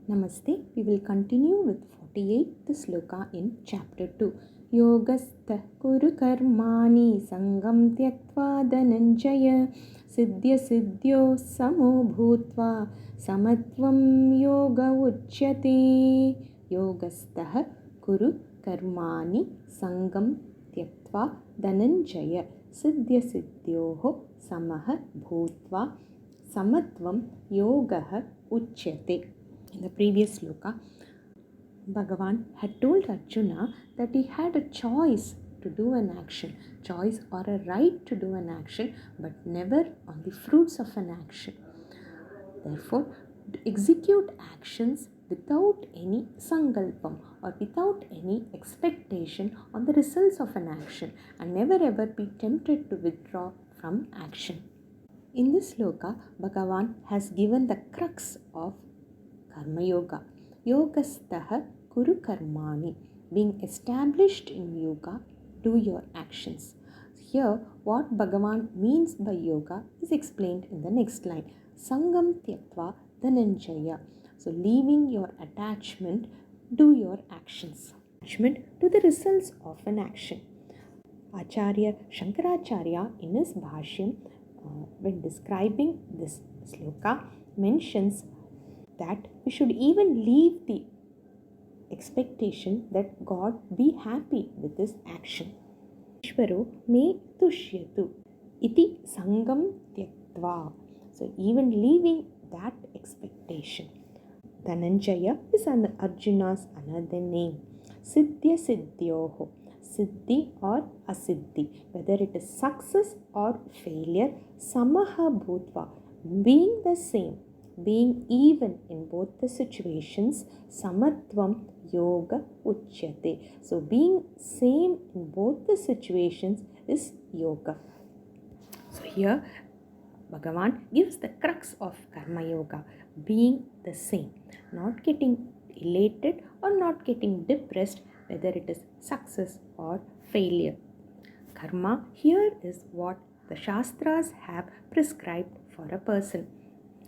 Namaste. We will continue with 48th Sloka in chapter 2. Yogasthaḥ kuru karmāṇi saṅgaṁ tyaktvā dhanañjaya siddhy-asiddhyoḥ samo bhūtvā samatvaṁ yoga ucyate. Yogasthaḥ kuru karmāṇi saṅgaṁ tyaktvā dhanañjaya siddhy-asiddhyoḥ samah bhūtvā samatvaṁ yoga ucyate. In the previous sloka, Bhagavan had told Arjuna that he had a choice to do an action, choice or a right to do an action, but never on the fruits of an action. Therefore, to execute actions without any saṅgaṁ or without any expectation on the results of an action, and never ever be tempted to withdraw from action. In this sloka, Bhagavan has given the crux of Karma Yoga. Yogasthaḥ kuru karmāṇi. Being established in yoga, do your actions. Here, what Bhagavan means by yoga is explained in the next line. Saṅgaṁ tyaktvā dhanañjaya. So, leaving your attachment, do your actions. Attachment to the results of an action. Acharya Shankaracharya in his Bhashyam, when describing this sloka, mentions that we should even leave the expectation that God be happy with this action. Ishvaro me tushyatu iti saṅgaṁ tyaktvā. So even leaving that expectation. Dhanañjaya is Arjuna's another name. Siddhy-asiddhyoḥ. Siddhi or asiddhi. Whether it is success or failure, samaha bhūtvā. Being the same, being even in both the situations, samatvaṁ yoga ucyate. So being same in both the situations is yoga. So here Bhagavan gives the crux of karma yoga, being the same, not getting elated or not getting depressed, whether it is success or failure. Karma here is what the Shastras have prescribed for a person.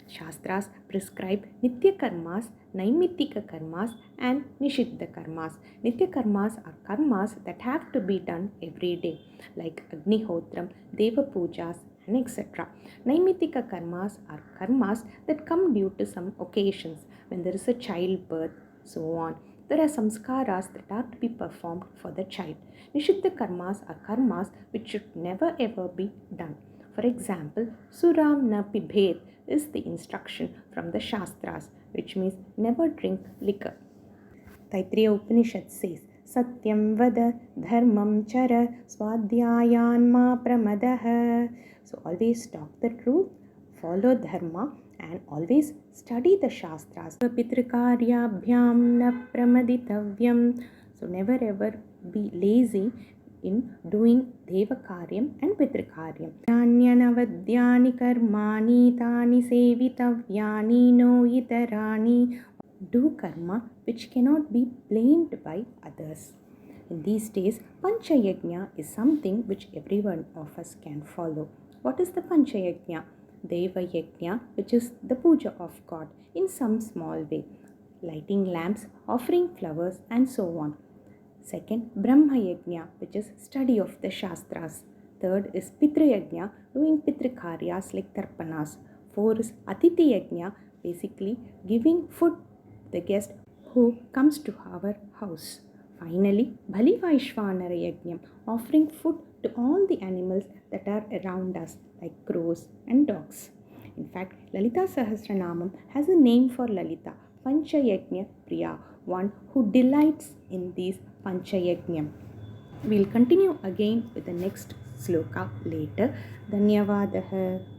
Shastras prescribe nitya karmas, naimittika karmas and nishiddha karmas. Nitya karmas are karmas that have to be done every day, like Agnihotram, Deva Pujas and etc. Naimittika karmas are karmas that come due to some occasions, when there is a childbirth, so on. There are samskaras that are to be performed for the child. Nishiddha karmas are karmas which should never ever be done. For example, Suram na pibhet is the instruction from the Shastras, which means never drink liquor. Taittiriya Upanishad says, Satyam vada dharmam chara swadhyayan ma pramadah. So always talk the truth, follow dharma, and always study the Shastras. Pitrikaryabhyam na pramaditavyam. So never ever be lazy in doing Devakaryam and Pitrikaryam. Nyanyanavadhyani karmāṇi tāni sevitavyani no itarani. Do karma which cannot be blamed by others. In these days, Panchayajna is something which every one of us can follow. What is the Panchayajna? Deva Yajna, which is the puja of God in some small way, lighting lamps, offering flowers and so on. Second, Brahma Yajna, which is study of the Shastras. Third is Pitru Yajna, doing Pitrikaryas like Tarpanas. Fourth is Atithi Yajna, basically giving food to the guest who comes to our house. Finally, Bhali-Vaishvanara Yajna, offering food to all the animals that are around us, like crows and dogs. In fact, Lalita Sahasranamam has a name for Lalita, Panchayajna Priya, one who delights in these Panchayajnam. We'll continue again with the next sloka later. Dhanyavadaha.